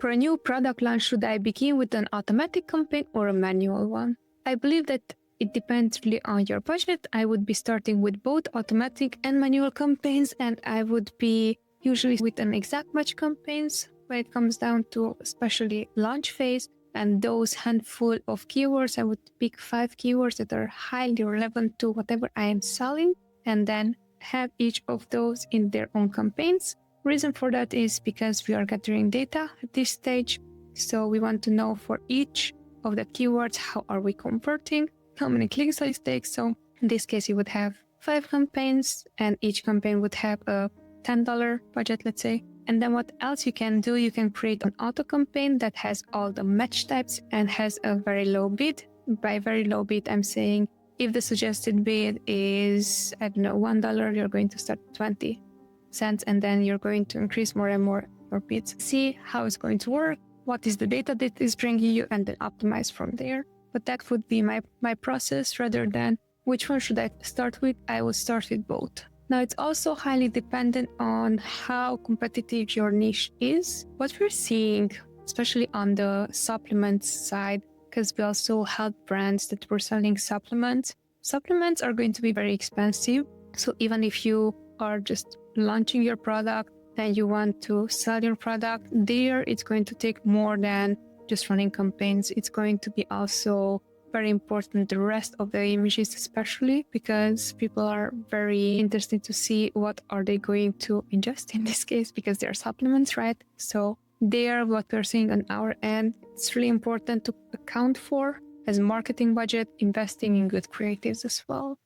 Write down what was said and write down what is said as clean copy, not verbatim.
For a new product launch, should I begin with an automatic campaign or a manual one? I believe that it depends really on your budget. I would be starting with both automatic and manual campaigns, and I would be usually with an exact match campaigns when it comes down to especially launch phase. And those handful of keywords, I would pick 5 keywords that are highly relevant to whatever I am selling, and then have each of those in their own campaigns. Reason for that is because we are gathering data at this stage. So we want to know for each of the keywords, how are we converting, how many clicks does it take. So in this case, you would have 5 campaigns and each campaign would have a $10 budget, let's say. And then what else you can do, you can create an auto campaign that has all the match types and has a very low bid. By very low bid, I'm saying if the suggested bid is, I don't know, $1, you're going to start 20 cents and then you're going to increase more and more your bids. See how it's going to work, what is the data that is bringing you, and then optimize from there. But that would be my process rather than which one should I start with. I will start with both. Now, it's also highly dependent on how competitive your niche is. What we're seeing, especially on the supplements side, because we also help brands that were selling supplements. Supplements are going to be very expensive. So even if you are just launching your product and you want to sell your product, there it's going to take more than just running campaigns. It's going to be also very important, the rest of the images, especially because people are very interested to see what are they going to ingest in this case, because they're supplements, right? So there, what we're seeing on our end, it's really important to account for as marketing budget, investing in good creatives as well.